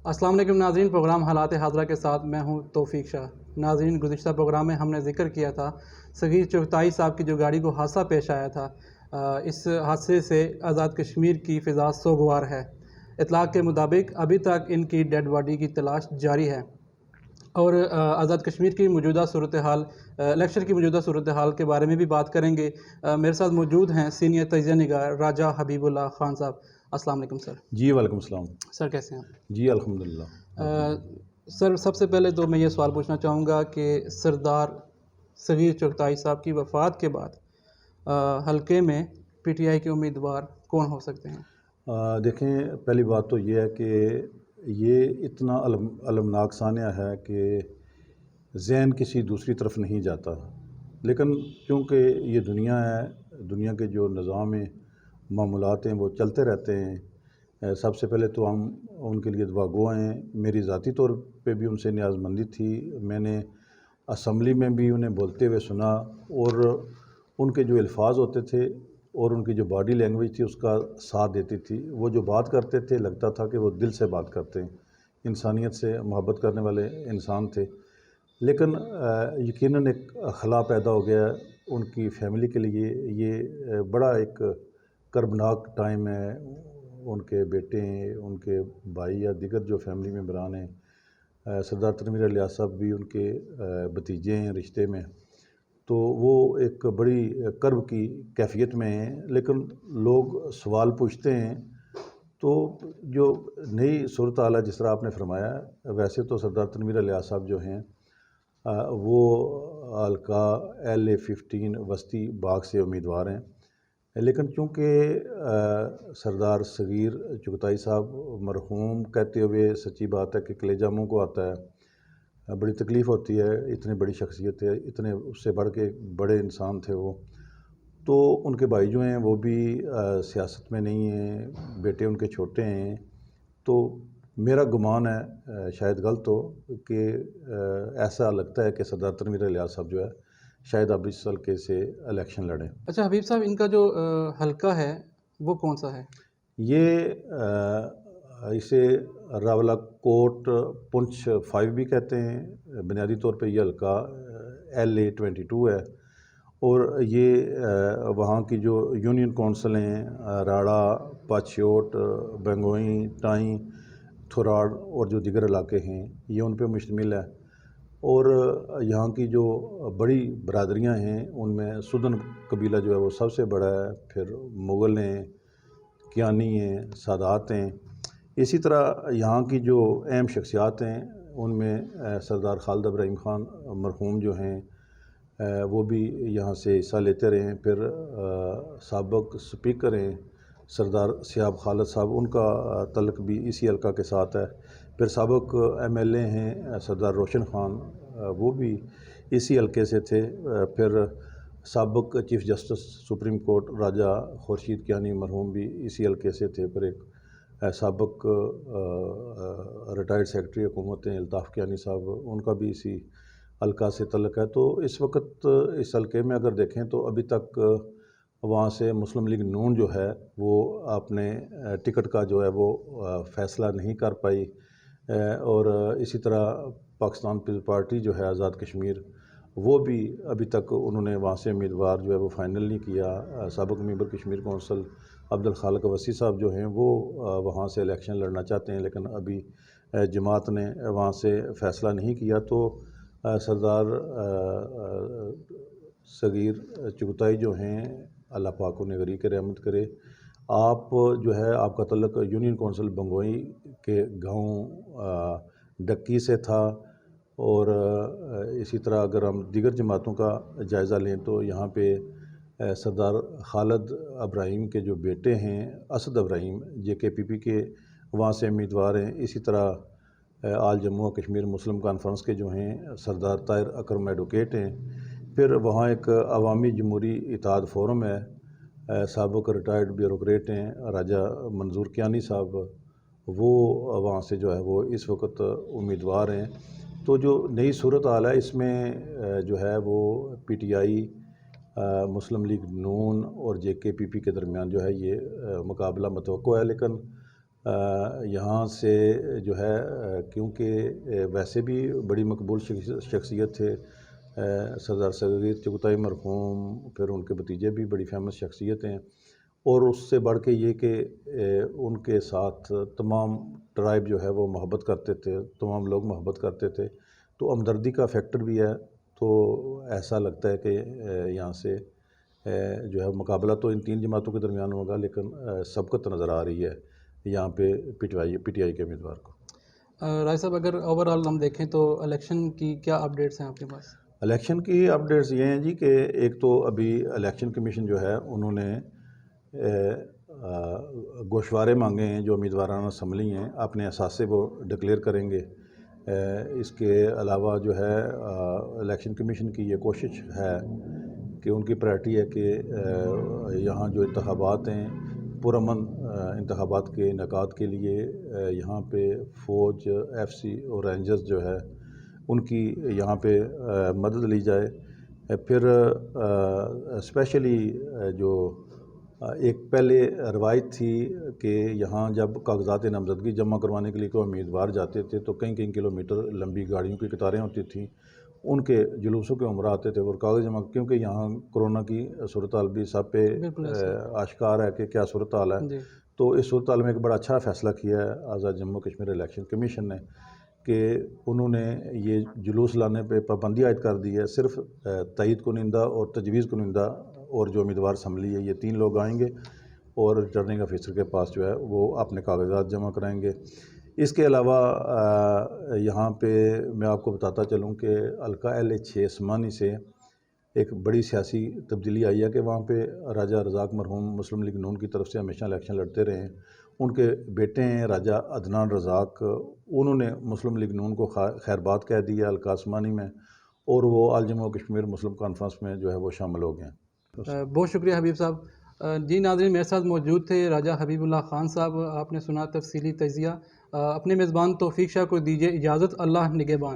अस्सलाम वालेकुम नाज़रीन, प्रोग्राम हालात हाज़रा के साथ मैं हूं तौफीक शाह। नाज़रीन, गुज़िश्ता प्रोग्राम में हमने ज़िक्र किया था सगीर चुगताई साहब की जो गाड़ी को हादसा पेश आया था। इस हादसे से आज़ाद कश्मीर की फ़िज़ा सोगवार है। इत्तलाक़ के मुताबिक अभी तक इनकी डेड बॉडी की तलाश जारी है और आज़ाद कश्मीर की मौजूदा सूरत हाल, इलेक्शन की मौजूदा सूरत हाल के बारे में भी बात करेंगे। मेरे साथ मौजूद हैं सीनियर तजिया निगार राजा हबीबुल्लाह ख़ान साहब। अस्सलाम वालेकुम सर। जी वालेकुम सलाम। सर कैसे हैं आप? जी अल्हम्दुलिल्लाह। सर, सबसे पहले तो मैं ये सवाल पूछना चाहूँगा कि सरदार सगीर चुगताई साहब की वफ़ात के बाद हलके में पीटीआई के उम्मीदवार कौन हो सकते हैं? देखें, पहली बात तो ये है कि ये इतना अलमनाक सानिया है कि ज़हन किसी दूसरी तरफ नहीं जाता, लेकिन क्योंकि ये दुनिया है, दुनिया के जो निज़ाम मामूलात हैं वो चलते रहते हैं। सबसे पहले तो हम उनके लिए दुआगो हैं। मेरी ज़ाती तौर पे भी उनसे न्याज़मंदी थी। मैंने असम्बली में भी उन्हें बोलते हुए सुना और उनके जो अल्फाज होते थे और उनकी जो बॉडी लैंग्वेज थी उसका साथ देती थी। वो जो बात करते थे लगता था कि वो दिल से बात करते हैं, इंसानियत से मोहब्बत करने वाले इंसान थे। लेकिन यकीनन एक खला पैदा हो गया उनकी फ़ैमिली के लिए। ये बड़ा एक कर्बनाक टाइम है। उनके बेटे हैं, उनके भाई या दीगर जो फैमिली मेंबरान हैं, सरदार तनवीर इलियास साहब भी उनके भतीजे हैं रिश्ते में, तो वो एक बड़ी कर्ब की कैफियत में हैं। लेकिन लोग सवाल पूछते हैं तो जो नई सूरत हाल है जिस तरह आपने फरमाया, वैसे तो सरदार तनवीर इलियास साहब जो हैं वो हल्का LA-15 वस्ती बाग से उम्मीदवार हैं। लेकिन चूँकि सरदार सगीर चुगताई साहब मरहूम कहते हुए सच्ची बात है कि कलेजा मुँह को आता है। बड़ी तकलीफ़ होती है, इतनी बड़ी शख्सियत है, इतने उससे बढ़ के बड़े इंसान थे वो। तो उनके भाई जो हैं वो भी सियासत में नहीं हैं, बेटे उनके छोटे हैं। तो मेरा गुमान है, शायद गलत हो, कि ऐसा लगता है कि सरदार तनवीर इलियास साहब जो है शायद अब इस हल्के से इलेक्शन लड़ें। अच्छा हबीब साहब, इनका जो हलका है वो कौन सा है? ये इसे रावलाकोट पुंछ 5 भी कहते हैं। बुनियादी तौर पे ये हल्का LA-22 है और ये वहाँ की जो यूनियन कौंसिल हैं, राड़ा, पाछयोट, बंगोई, टाई, थुराड़ और जो दिगर इलाके हैं ये उन पे मुश्तमिल है। और यहाँ की जो बड़ी बरादरियाँ हैं उनमें सुदन कबीला जो है वो सबसे बड़ा है। फिर मुग़ल हैं, कियानी हैं, सादात हैं। इसी तरह यहाँ की जो अहम शख्सियात हैं उनमें सरदार खालिद इब्राहिम ख़ान मरहूम जो हैं वो भी यहाँ से हिस्सा लेते रहे हैं। फिर साबिक़ स्पीकर हैं सरदार सियाब खालिद साहब, उनका तल्लुक़ भी इसी हल्का के साथ है। फिर साबिक़ MLA हैं सरदार रोशन ख़ान, वो भी इसी हल्के से थे। फिर साबिक़ चीफ़ जस्टिस सुप्रीम कोर्ट राजा खुर्शीद कियानी मरहूम भी इसी हल्के से थे। फिर एक साबिक़ रिटायर्ड सेक्रेटरी हुकूमत हैं अल्ताफ़ कियानी साहब, उनका भी इसी हल्का से तल्लुक़ है। तो इस वक्त इस हल्के में अगर देखें तो अभी तक वहाँ से मुस्लिम लीग नून जो है वो अपने टिकट का जो है वो फ़ैसला नहीं कर पाई। और इसी तरह पाकिस्तान पीपल्स पार्टी जो है आज़ाद कश्मीर, वो भी अभी तक उन्होंने वहाँ से उम्मीदवार जो है वो फ़ाइनल नहीं किया। साबिक़ मेंबर कश्मीर कौंसिल अब्दुल खालिक वसी साहब जो हैं वो वहाँ से इलेक्शन लड़ना चाहते हैं, लेकिन अभी जमात ने वहाँ से फ़ैसला नहीं किया। तो सरदार सगीर चुगताई जो हैं, अल्लाह पाक उन्हें गरीब के रहमत करे। आप जो है आपका तल्लुक़ यूनियन कौंसिल बंगोई के गाँव डक्की से था। और इसी तरह अगर हम दीगर जमातों का जायज़ा लें तो यहाँ पे सरदार खालिद इब्राहिम के जो बेटे हैं असद इब्राहिम JKPP के, वहाँ से उम्मीदवार हैं। इसी तरह आल जम्मू कश्मीर मुस्लिम कॉन्फ्रेंस के जो हैं सरदार ताहिर अकरम एडवोकेट हैं। फिर वहाँ एक अवामी जमहूरी इत्तेहाद फोरम है, साबिक़ रिटायर्ड ब्यूरोक्रेट हैं राजा मंजूर कियानी साहब, वो वहाँ से जो है वो इस वक्त उम्मीदवार हैं। तो जो नई सूरत हाल है इसमें जो है वो PTI, मुस्लिम लीग नून और JKPP के दरमियान जो है ये मुकाबला मतवक्को है। लेकिन یہاں سے جو ہے کیونکہ ویسے بھی بڑی مقبول شخصیت تھے سردار صغیر چغتائی مرحوم، پھر ان کے بھتیجے بھی بڑی فیمس شخصیت ہیں، اور اس سے بڑھ کے یہ کہ ان کے ساتھ تمام ٹرائب جو ہے وہ محبت کرتے تھے، تمام لوگ محبت کرتے تھے، تو ہمدردی کا فیکٹر بھی ہے۔ تو ایسا لگتا ہے کہ یہاں سے جو ہے مقابلہ تو ان تین جماعتوں کے درمیان ہوگا، لیکن سبقت نظر آ رہی ہے یہاں پہ پی ٹی آئی کے امیدوار کو۔ راجہ صاحب، اگر اوورآل ہم دیکھیں تو الیکشن کی کیا اپڈیٹس ہیں آپ کے پاس؟ الیکشن کی اپڈیٹس یہ ہیں جی کہ ایک تو ابھی الیکشن کمیشن جو ہے انہوں نے گوشوارے مانگے ہیں، جو امیدوارانہ اسمبلی ہیں اپنے اثاثے وہ ڈکلیئر کریں گے۔ اس کے علاوہ جو ہے الیکشن کمیشن کی یہ کوشش ہے کہ ان کی پرائرٹی ہے کہ یہاں جو انتخابات ہیں پرامن انتخابات کے انعقاد کے لیے یہاں پہ فوج، ایف سی اور رینجرز جو ہے ان کی یہاں پہ مدد لی جائے۔ پھر اسپیشلی جو ایک پہلے روایت تھی کہ یہاں جب کاغذات نامزدگی جمع کروانے کے لیے کوئی امیدوار جاتے تھے تو کئی کلومیٹر لمبی گاڑیوں کی قطاریں ہوتی تھیں، ان کے جلوسوں کے عمرہ آتے تھے اور کاغذ جمع، کیونکہ یہاں کرونا کی صورتحال بھی سب پہ آشکار ہے کہ کیا صورتحال ہے۔ تو اس صورتحال میں ایک بڑا اچھا فیصلہ کیا ہے آزاد جموں کشمیر الیکشن کمیشن نے کہ انہوں نے یہ جلوس لانے پہ پابندی عائد کر دی ہے۔ صرف تائید کنندہ اور تجویز کنندہ اور جو امیدوار اسمبلی ہے یہ 3 لوگ آئیں گے اور ریٹرننگ آفیسر کے پاس جو ہے وہ اپنے کاغذات جمع کرائیں گے۔ اس کے علاوہ یہاں پہ میں آپ کو بتاتا چلوں کہ حلقہ LA6 سمانی سے ایک بڑی سیاسی تبدیلی آئی ہے کہ وہاں پہ راجہ رزاق مرحوم مسلم لیگ نون کی طرف سے ہمیشہ الیکشن لڑتے رہے ہیں۔ ان کے بیٹے ہیں راجہ عدنان رزاق، انہوں نے مسلم لیگ نون کو خیر بات کہہ دی ہے حلقہ سمانی میں، اور وہ آل جموں کشمیر مسلم کانفرنس میں جو ہے وہ شامل ہو گئے ہیں۔ بہت شکریہ حبیب صاحب۔ جی ناظرین، میرے ساتھ موجود تھے راجہ حبیب اللہ خان صاحب۔ آپ نے سنا تفصیلی تجزیہ۔ اپنے میزبان توفیق شاہ کو دیجیے اجازت۔ اللہ نگہبان۔